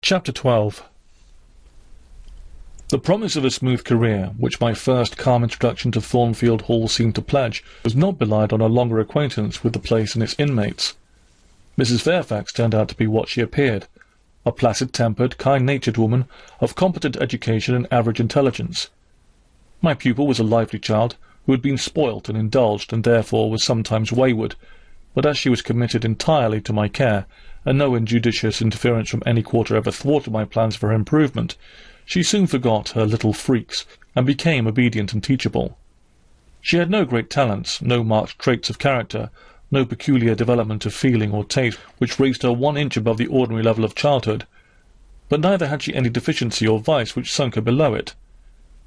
Chapter 12. The promise of a smooth career, which my first calm introduction to Thornfield Hall seemed to pledge, was not belied on a longer acquaintance with the place and its inmates. Mrs. Fairfax turned out to be what she appeared, a placid-tempered, kind-natured woman of competent education and average intelligence. My pupil was a lively child who had been spoilt and indulged, and therefore was sometimes wayward, but as she was committed entirely to my care, and no injudicious interference from any quarter ever thwarted my plans for her improvement, she soon forgot her little freaks, and became obedient and teachable. She had no great talents, no marked traits of character, no peculiar development of feeling or taste which raised her 1 inch above the ordinary level of childhood, but neither had she any deficiency or vice which sunk her below it.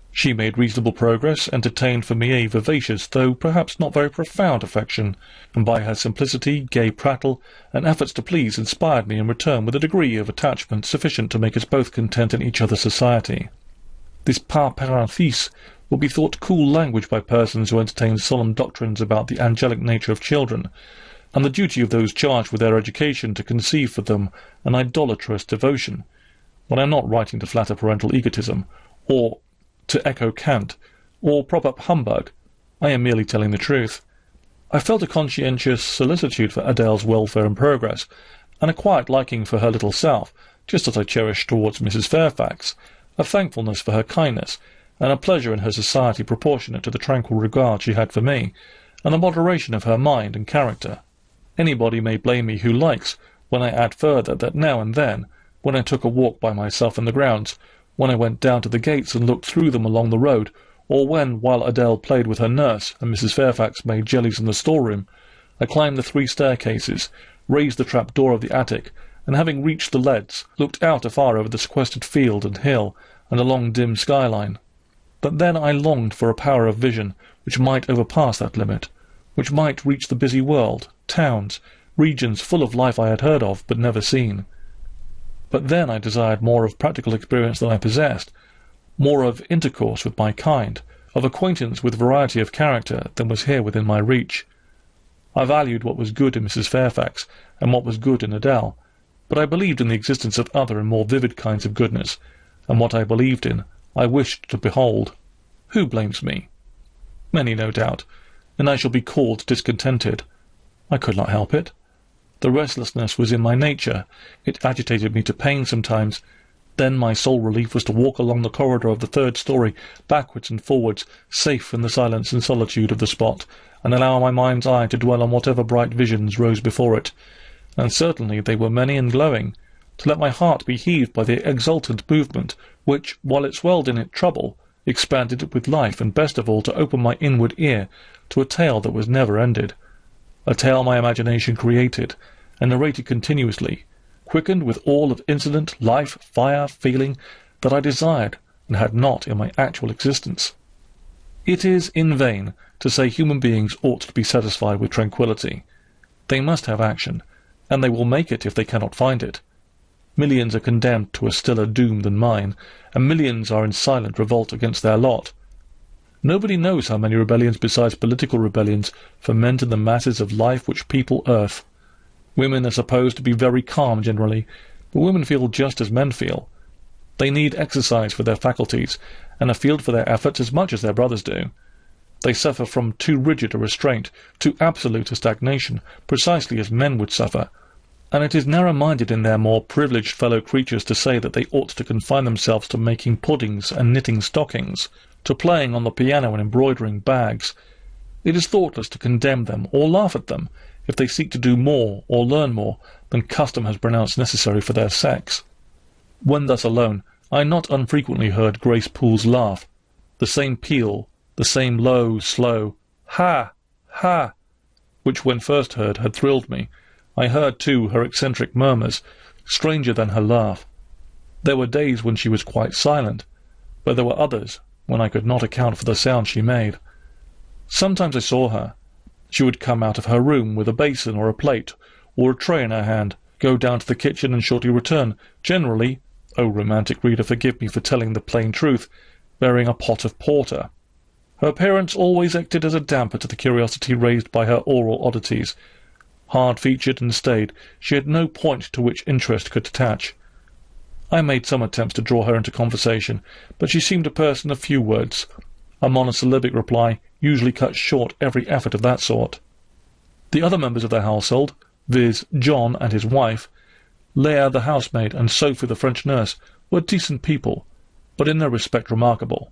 She made reasonable progress, entertained for me a vivacious, though perhaps not very profound affection, and by her simplicity, gay prattle, and efforts to please inspired me in return with a degree of attachment sufficient to make us both content in each other's society. This par parenthèse will be thought cool language by persons who entertain solemn doctrines about the angelic nature of children, and the duty of those charged with their education to conceive for them an idolatrous devotion. But I am not writing to flatter parental egotism, or to echo cant, or prop up humbug. I am merely telling the truth. I felt a conscientious solicitude for Adele's welfare and progress, and a quiet liking for her little self, just as I cherished towards Mrs. Fairfax, a thankfulness for her kindness, and a pleasure in her society proportionate to the tranquil regard she had for me, and the moderation of her mind and character. Anybody may blame me who likes, when I add further that now and then, when I took a walk by myself in the grounds, when I went down to the gates and looked through them along the road, or when, while Adele played with her nurse and Mrs. Fairfax made jellies in the storeroom, I climbed the 3 staircases, raised the trap-door of the attic, and having reached the leads, looked out afar over the sequestered field and hill, and a long dim skyline. But then I longed for a power of vision which might overpass that limit, which might reach the busy world, towns, regions full of life I had heard of but never seen. But then I desired more of practical experience than I possessed, more of intercourse with my kind, of acquaintance with variety of character than was here within my reach. I valued what was good in Mrs. Fairfax, and what was good in Adele, but I believed in the existence of other and more vivid kinds of goodness, and what I believed in I wished to behold. Who blames me? Many, no doubt, and I shall be called discontented. I could not help it. The restlessness was in my nature. It agitated me to pain sometimes. Then my sole relief was to walk along the corridor of the 3rd story, backwards and forwards, safe in the silence and solitude of the spot, and allow my mind's eye to dwell on whatever bright visions rose before it. And certainly they were many and glowing, to let my heart be heaved by the exultant movement, which, while it swelled in it trouble, expanded it with life, and best of all to open my inward ear to a tale that was never ended. A tale my imagination created, and narrated continuously, quickened with all of incident, life, fire, feeling, that I desired and had not in my actual existence. It is in vain to say human beings ought to be satisfied with tranquillity. They must have action, and they will make it if they cannot find it. Millions are condemned to a stiller doom than mine, and millions are in silent revolt against their lot. Nobody knows how many rebellions besides political rebellions ferment in the masses of life which people earth. Women are supposed to be very calm generally, but women feel just as men feel. They need exercise for their faculties, and a field for their efforts as much as their brothers do. They suffer from too rigid a restraint, too absolute a stagnation, precisely as men would suffer, and it is narrow-minded in their more privileged fellow-creatures to say that they ought to confine themselves to making puddings and knitting stockings, to playing on the piano and embroidering bags. It is thoughtless to condemn them or laugh at them if they seek to do more or learn more than custom has pronounced necessary for their sex. When thus alone, I not unfrequently heard Grace Poole's laugh, the same peal, the same low, slow "ha! ha!" which when first heard had thrilled me. I heard, too, her eccentric murmurs, stranger than her laugh. There were days when she was quite silent, but there were others when I could not account for the sound she made. Sometimes I saw her. She would come out of her room with a basin or a plate or a tray in her hand, go down to the kitchen and shortly return, generally, oh romantic reader, forgive me for telling the plain truth, bearing a pot of porter. Her appearance always acted as a damper to the curiosity raised by her oral oddities. Hard-featured and staid, she had no point to which interest could attach. I made some attempts to draw her into conversation, but she seemed a person of few words. A monosyllabic reply usually cut short every effort of that sort. The other members of the household, viz. John and his wife, Leah the housemaid, and Sophie the French nurse, were decent people, but in their respect remarkable.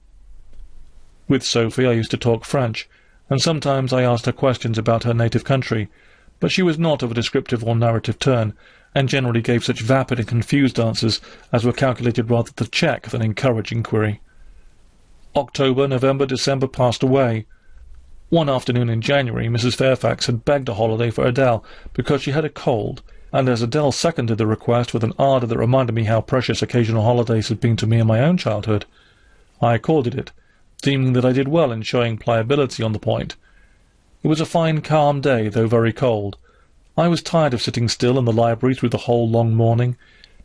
With Sophie I used to talk French, and sometimes I asked her questions about her native country, but she was not of a descriptive or narrative turn, and generally gave such vapid and confused answers as were calculated rather to check than encourage inquiry. October, November, December passed away. One afternoon in January, Mrs. Fairfax had begged a holiday for Adele because she had a cold, and as Adele seconded the request with an ardour that reminded me how precious occasional holidays had been to me in my own childhood, I accorded it, deeming that I did well in showing pliability on the point. It was a fine, calm day, though very cold. I was tired of sitting still in the library through the whole long morning.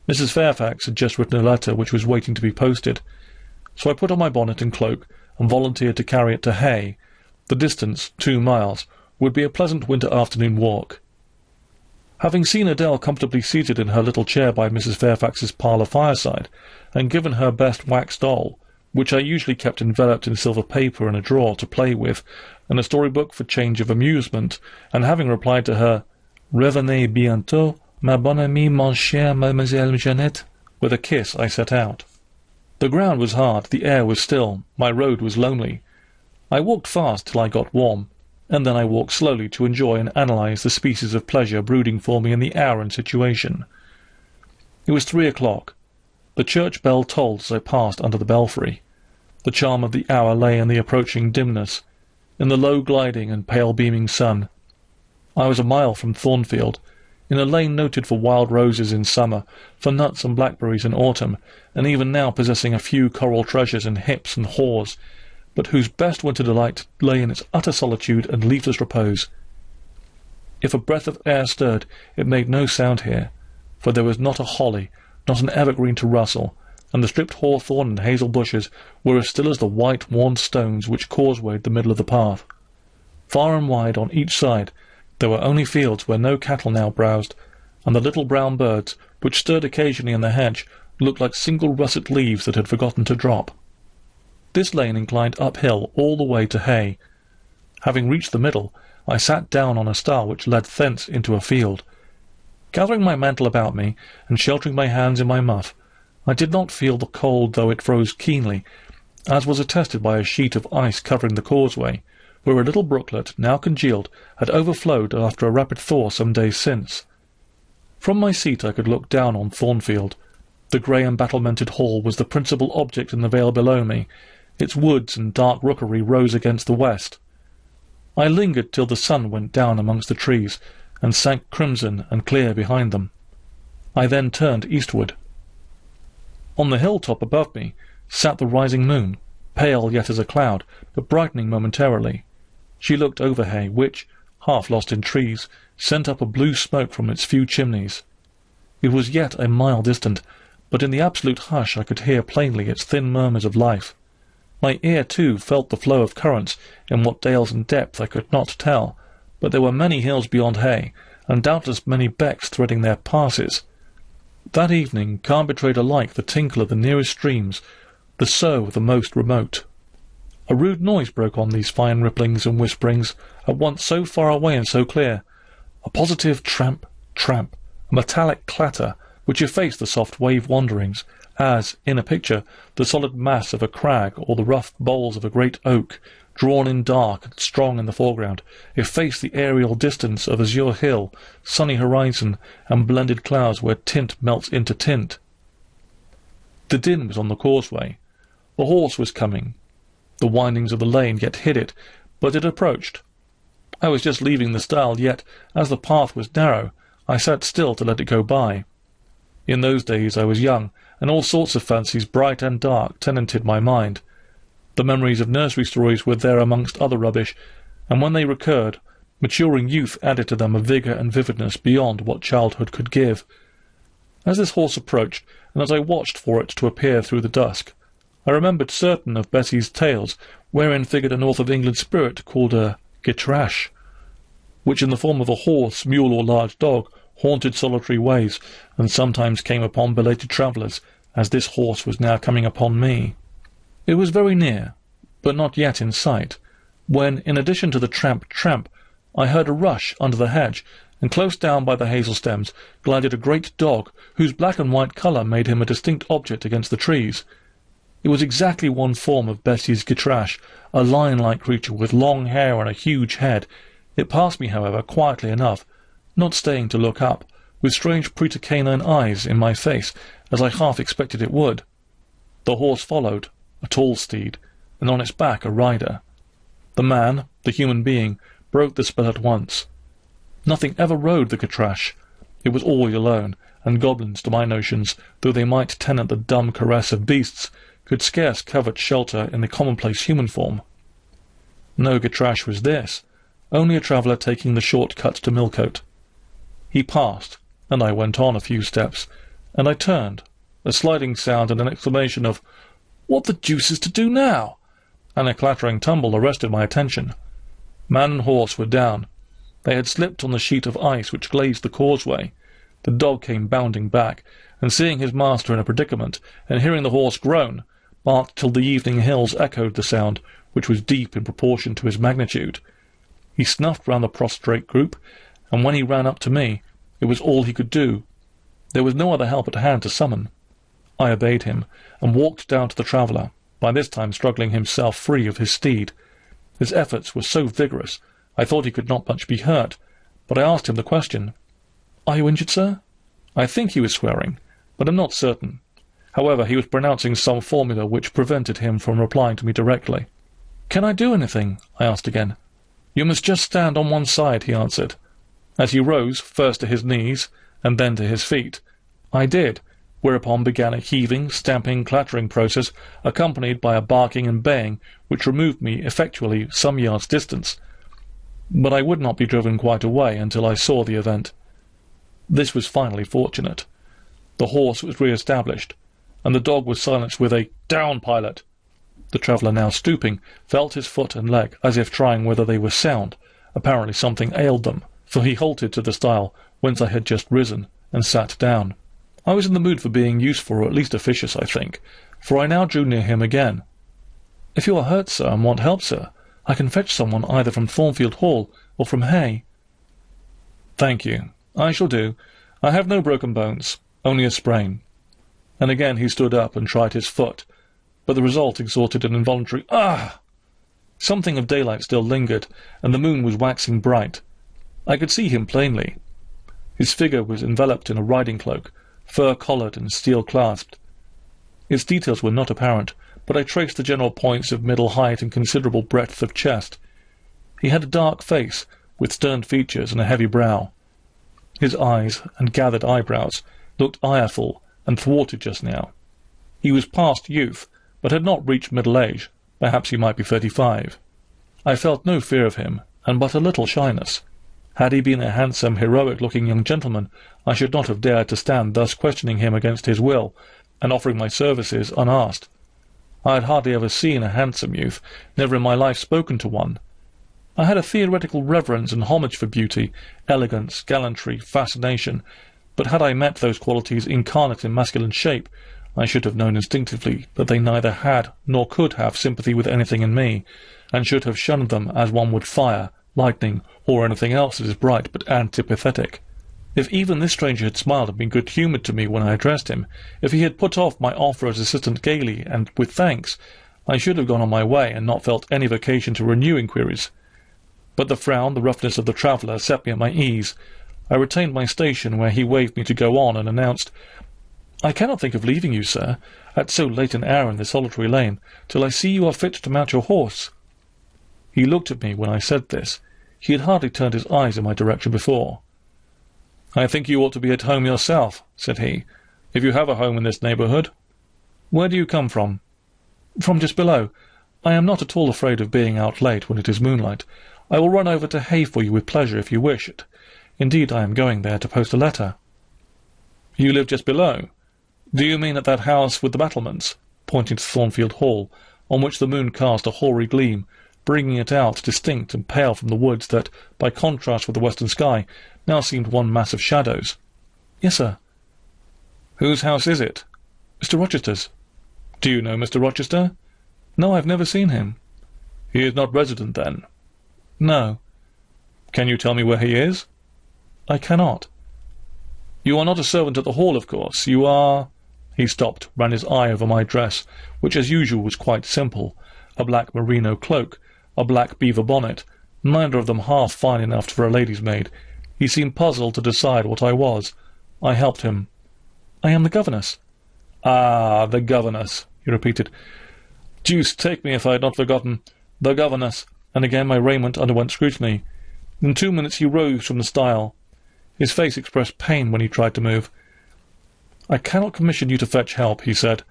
Mrs. Fairfax had just written a letter which was waiting to be posted, so I put on my bonnet and cloak and volunteered to carry it to Hay. The distance, 2 miles, would be a pleasant winter afternoon walk. Having seen Adele comfortably seated in her little chair by Mrs. Fairfax's parlour fireside, and given her best wax doll, which I usually kept enveloped in silver paper in a drawer to play with, and a storybook for change of amusement, and having replied to her, "Revenez bientôt, ma bonne amie, mon chère Mademoiselle Jeannette," with a kiss, I set out. The ground was hard, the air was still, my road was lonely. I walked fast till I got warm, and then I walked slowly to enjoy and analyse the species of pleasure brooding for me in the hour and situation. It was 3 o'clock. The church bell tolled as I passed under the belfry. The charm of the hour lay in the approaching dimness, in the low gliding and pale beaming sun. I was a mile from Thornfield, in a lane noted for wild roses in summer, for nuts and blackberries in autumn, and even now possessing a few coral treasures in hips and haws, but whose best winter delight lay in its utter solitude and leafless repose. If a breath of air stirred, it made no sound here, for there was not a holly, not an evergreen to rustle, and the stripped hawthorn and hazel bushes were as still as the white worn stones which causewayed the middle of the path. Far and wide on each side there were only fields where no cattle now browsed, and the little brown birds, which stirred occasionally in the hedge, looked like single russet leaves that had forgotten to drop. This lane inclined uphill all the way to Hay. Having reached the middle, I sat down on a stile which led thence into a field. Gathering my mantle about me, and sheltering my hands in my muff, I did not feel the cold, though it froze keenly, as was attested by a sheet of ice covering the causeway, where a little brooklet, now congealed, had overflowed after a rapid thaw some days since. From my seat I could look down on Thornfield. The grey and battlemented hall was the principal object in the vale below me. Its woods and dark rookery rose against the west. I lingered till the sun went down amongst the trees, and sank crimson and clear behind them. I then turned eastward. On the hilltop above me sat the rising moon, pale yet as a cloud, but brightening momentarily. She looked over Hay, which, half lost in trees, sent up a blue smoke from its few chimneys. It was yet a mile distant, but in the absolute hush I could hear plainly its thin murmurs of life. My ear, too, felt the flow of currents, in what dales and depth I could not tell, but there were many hills beyond Hay, and doubtless many becks threading their passes. That evening calm betrayed alike the tinkle of the nearest streams, the sough of the most remote. A rude noise broke on these fine ripplings and whisperings, at once so far away and so clear, a positive tramp, tramp, a metallic clatter, which effaced the soft wave wanderings, as, in a picture, the solid mass of a crag or the rough boles of a great oak, drawn in dark and strong in the foreground, effaced the aerial distance of azure hill, sunny horizon, and blended clouds where tint melts into tint. The din was on the causeway. The horse was coming. The windings of the lane yet hid it, but it approached. I was just leaving the stile, yet, as the path was narrow, I sat still to let it go by. In those days I was young, and all sorts of fancies, bright and dark, tenanted my mind. The memories of nursery stories were there amongst other rubbish, and when they recurred, maturing youth added to them a vigour and vividness beyond what childhood could give. As this horse approached, and as I watched for it to appear through the dusk, I remembered certain of Bessie's tales, wherein figured a North of England spirit called a gitrash, which in the form of a horse, mule, or large dog, haunted solitary ways, and sometimes came upon belated travellers, as this horse was now coming upon me. It was very near, but not yet in sight, when, in addition to the tramp, I heard a rush under the hedge, and close down by the hazel stems glided a great dog, whose black and white colour made him a distinct object against the trees. It was exactly one form of Bessie's Gitrash, a lion-like creature with long hair and a huge head. It passed me, however, quietly enough, not staying to look up, with strange pretercanine eyes in my face, as I half expected it would. The horse followed, a tall steed, and on its back a rider. The man, the human being, broke the spell at once. Nothing ever rode the Gitrash. It was always alone, and goblins, to my notions, though they might tenant the dumb caress of beasts, could scarce covet shelter in the commonplace human form. No Gitrash was this, only a traveller taking the short cut to Millcote. He passed, and I went on a few steps, and I turned, a sliding sound and an exclamation of, "What the deuce is to do now?" and a clattering tumble arrested my attention. Man and horse were down. They had slipped on the sheet of ice which glazed the causeway. The dog came bounding back, and seeing his master in a predicament, and hearing the horse groan, barked till the evening hills echoed the sound, which was deep in proportion to his magnitude. He snuffed round the prostrate group, and when he ran up to me, it was all he could do. There was no other help at hand to summon. I obeyed him, and walked down to the traveller, by this time struggling himself free of his steed. His efforts were so vigorous, I thought he could not much be hurt, but I asked him the question. "Are you injured, sir?" I think he was swearing, but am not certain. However, he was pronouncing some formula which prevented him from replying to me directly. "Can I do anything?" I asked again. "You must just stand on one side," he answered. As he rose, first to his knees, and then to his feet, I did, whereupon began a heaving, stamping, clattering process, accompanied by a barking and baying, which removed me effectually some yards' distance. But I would not be driven quite away until I saw the event. This was finally fortunate. The horse was re-established, and the dog was silenced with a "Down, pilot!" The traveller, now stooping, felt his foot and leg, as if trying whether they were sound. Apparently something ailed them, for he halted to the stile, whence I had just risen, and sat down. I was in the mood for being useful, or at least officious, I think, for I now drew near him again. "If you are hurt, sir, and want help, sir, I can fetch someone either from Thornfield Hall or from Hay." "Thank you. I shall do. I have no broken bones, only a sprain." And again he stood up and tried his foot, but the result extorted an involuntary "Ah!" Something of daylight still lingered, and the moon was waxing bright. I could see him plainly. His figure was enveloped in a riding-cloak, fur-collared and steel-clasped. Its details were not apparent, but I traced the general points of middle height and considerable breadth of chest. He had a dark face, with stern features and a heavy brow. His eyes and gathered eyebrows looked ireful and thwarted just now. He was past youth, but had not reached middle age. Perhaps he might be 35. I felt no fear of him, and but a little shyness. Had he been a handsome, heroic-looking young gentleman, I should not have dared to stand thus questioning him against his will, and offering my services unasked. I had hardly ever seen a handsome youth, never in my life spoken to one. I had a theoretical reverence and homage for beauty, elegance, gallantry, fascination, but had I met those qualities incarnate in masculine shape, I should have known instinctively that they neither had nor could have sympathy with anything in me, and should have shunned them as one would fire, lightning, or anything else that is bright but antipathetic. If even this stranger had smiled and been good-humoured to me when I addressed him, if he had put off my offer as assistant gaily and with thanks, I should have gone on my way and not felt any vocation to renew inquiries. But the frown, the roughness of the traveller set me at my ease. I retained my station where he waved me to go on, and announced, "I cannot think of leaving you, sir, at so late an hour in this solitary lane, till I see you are fit to mount your horse." He looked at me when I said this. He had hardly turned his eyes in my direction before. "I think you ought to be at home yourself," said he, "if you have a home in this neighbourhood. Where do you come from?" "From just below. I am not at all afraid of being out late when it is moonlight. I will run over to Hay for you with pleasure if you wish it. Indeed, I am going there to post a letter." "You live just below? Do you mean at that house with the battlements?" pointing to Thornfield Hall, on which the moon cast a hoary gleam, bringing it out distinct and pale from the woods that, by contrast with the western sky, now seemed one mass of shadows. "Yes, sir." "Whose house is it?" "Mr. Rochester's." "Do you know Mr. Rochester?" "No, I've never seen him." "He is not resident, then?" "No." "Can you tell me where he is?" "I cannot." "You are not a servant at the Hall, of course. You are—" He stopped, ran his eye over my dress, which as usual was quite simple, a black merino cloak, a black beaver bonnet, neither of them half fine enough for a lady's maid. He seemed puzzled to decide what I was. I helped him. "I am the governess." "Ah, the governess," he repeated. "Deuce take me if I had not forgotten. The governess," and again my raiment underwent scrutiny. In 2 minutes he rose from the stile. His face expressed pain when he tried to move. "I cannot commission you to fetch help," he said,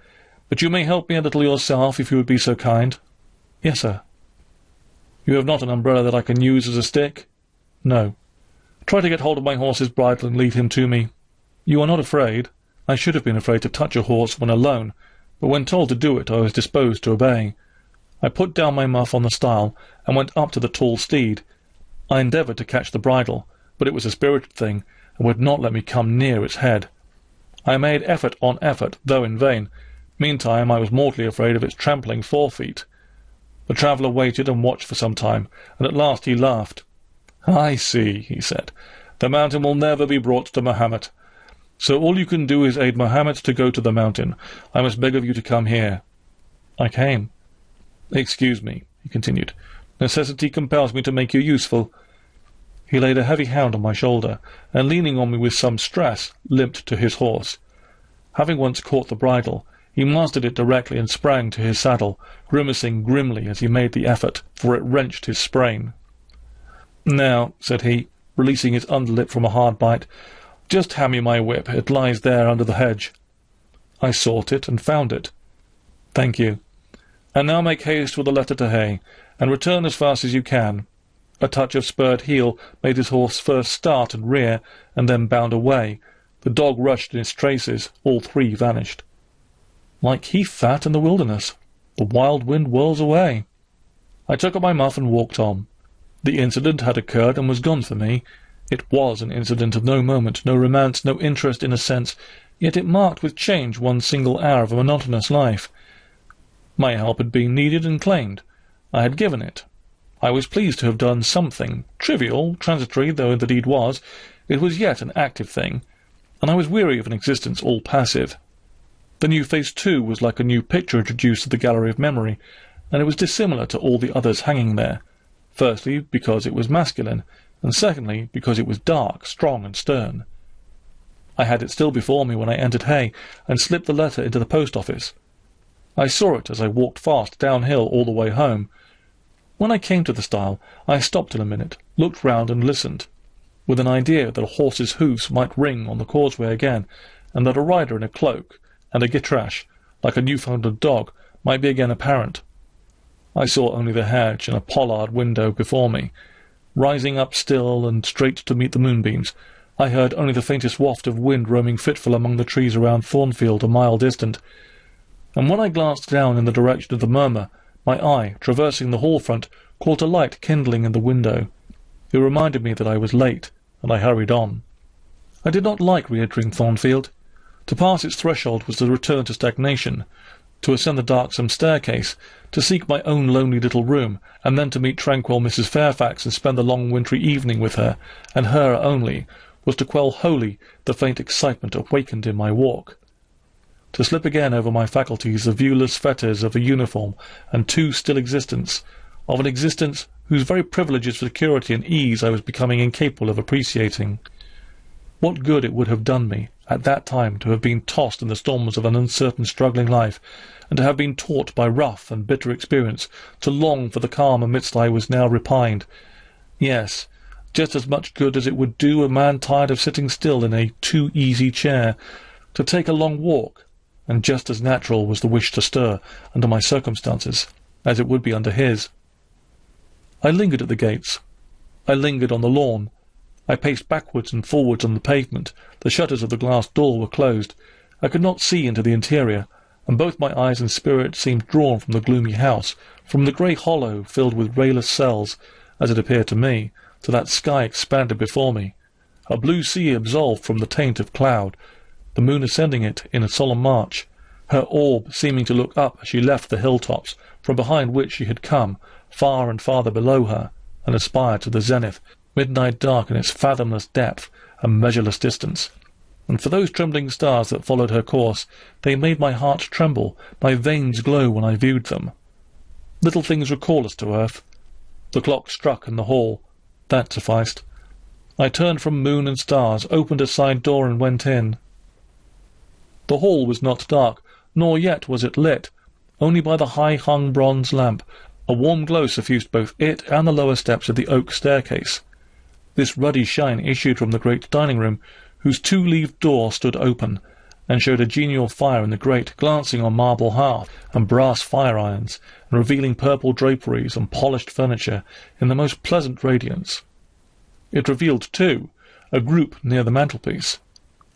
"but you may help me a little yourself, if you would be so kind." "Yes, sir." "You have not an umbrella that I can use as a stick?" "No." "Try to get hold of my horse's bridle and lead him to me." "You are not afraid?" I should have been afraid to touch a horse when alone, but when told to do it I was disposed to obey. I put down my muff on the stile and went up to the tall steed. I endeavoured to catch the bridle, but it was a spirited thing, and would not let me come near its head. I made effort on effort, though in vain. Meantime I was mortally afraid of its trampling forefeet. The traveller waited and watched for some time, and at last he laughed. "I see," he said. "The mountain will never be brought to Mahomet. So all you can do is aid Mahomet to go to the mountain. I must beg of you to come here." I came. "Excuse me," he continued. "Necessity compels me to make you useful." He laid a heavy hand on my shoulder, and leaning on me with some stress, limped to his horse. Having once caught the bridle, he mastered it directly and sprang to his saddle, grimacing grimly as he made the effort, for it wrenched his sprain. "Now," said he, releasing his underlip from a hard bite, "just hand me my whip. It lies there under the hedge." I sought it and found it. "Thank you. And now make haste with the letter to Hay, and return as fast as you can." A touch of spurred heel made his horse first start and rear, and then bound away. The dog rushed in its traces. All three vanished. Like heath fat in the wilderness, the wild wind whirls away. I took up my muff and walked on. The incident had occurred and was gone for me. It was an incident of no moment, no romance, no interest in a sense, yet it marked with change one single hour of a monotonous life. My help had been needed and claimed. I had given it. I was pleased to have done something. Trivial, transitory though the deed was, it was yet an active thing, and I was weary of an existence all passive. The new face, too, was like a new picture introduced to the gallery of memory, and it was dissimilar to all the others hanging there, firstly because it was masculine, and secondly because it was dark, strong, and stern. I had it still before me when I entered Hay, and slipped the letter into the post-office. I saw it as I walked fast downhill all the way home. When I came to the stile, I stopped in a minute, looked round and listened, with an idea that a horse's hoofs might ring on the causeway again, and that a rider in a cloak and a gitrash, like a Newfoundland dog, might be again apparent. I saw only the hedge and a pollard window before me. Rising up still and straight to meet the moonbeams, I heard only the faintest waft of wind roaming fitful among the trees around Thornfield, a mile distant. And when I glanced down in the direction of the murmur, my eye, traversing the hall front, caught a light kindling in the window. It reminded me that I was late, and I hurried on. I did not like re-entering Thornfield. To pass its threshold was to return to stagnation, to ascend the darksome staircase, to seek my own lonely little room, and then to meet tranquil Mrs. Fairfax and spend the long wintry evening with her, and her only, was to quell wholly the faint excitement awakened in my walk. To slip again over my faculties the viewless fetters of a uniform and too still existence, of an existence whose very privileges of security and ease I was becoming incapable of appreciating. What good it would have done me at that time to have been tossed in the storms of an uncertain struggling life, and to have been taught by rough and bitter experience to long for the calm amidst I was now repined. Yes, just as much good as it would do a man tired of sitting still in a too-easy chair, to take a long walk, and just as natural was the wish to stir, under my circumstances, as it would be under his. I lingered at the gates. I lingered on the lawn. I paced backwards and forwards on the pavement. The shutters of the glass door were closed. I could not see into the interior, and both my eyes and spirit seemed drawn from the gloomy house, from the grey hollow filled with rayless cells, as it appeared to me, to that sky expanded before me, a blue sea absolved from the taint of cloud, the moon ascending it in a solemn march, her orb seeming to look up as she left the hilltops, from behind which she had come, far and farther below her, and aspired to the zenith, midnight dark in its fathomless depth and measureless distance. And for those trembling stars that followed her course, they made my heart tremble, my veins glow when I viewed them. Little things recall us to earth. The clock struck in the hall. That sufficed. I turned from moon and stars, opened a side door, and went in. The hall was not dark, nor yet was it lit, only by the high-hung bronze lamp. A warm glow suffused both it and the lower steps of the oak staircase. This ruddy shine issued from the great dining-room, whose two-leaved door stood open, and showed a genial fire in the grate, glancing on marble hearth and brass fire-irons, and revealing purple draperies and polished furniture in the most pleasant radiance. It revealed, too, a group near the mantelpiece.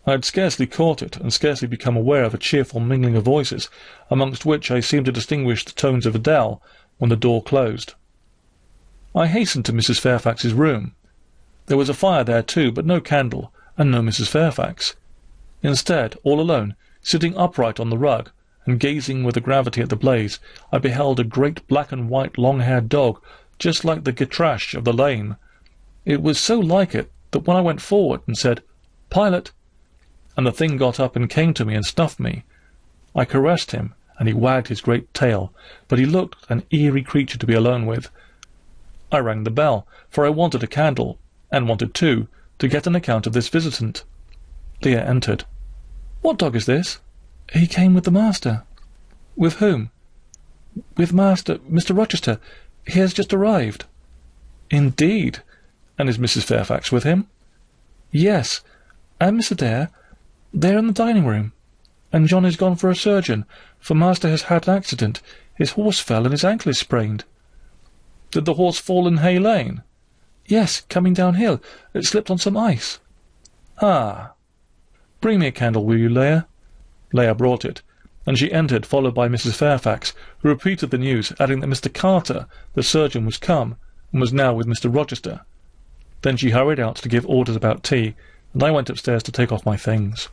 I had scarcely caught it, and scarcely become aware of a cheerful mingling of voices, amongst which I seemed to distinguish the tones of Adele, when the door closed. I hastened to Mrs. Fairfax's room. There was a fire there too, but no candle, and no Mrs. Fairfax. Instead, all alone, sitting upright on the rug, and gazing with a gravity at the blaze, I beheld a great black-and-white long-haired dog, just like the Gitrash of the lane. It was so like it that when I went forward and said, "Pilot," and the thing got up and came to me and snuffed me, I caressed him, and he wagged his great tail, but he looked an eerie creature to be alone with. I rang the bell, for I wanted a candle, and wanted, too, to get an account of this visitant. Leah entered. "What dog is this?" "He came with the master." "With whom?" "With Master, Mr. Rochester. He has just arrived." "Indeed! And is Mrs. Fairfax with him?" "Yes, and Miss Adair. They are in the dining-room. And John is gone for a surgeon, for Master has had an accident. His horse fell and his ankle is sprained." "Did the horse fall in Hay Lane?" "Yes, coming downhill. It slipped on some ice." "Ah! Bring me a candle, will you, Leah?" Leah brought it, and she entered, followed by Mrs. Fairfax, who repeated the news, adding that Mr. Carter, the surgeon, was come, and was now with Mr. Rochester. Then she hurried out to give orders about tea, and I went upstairs to take off my things.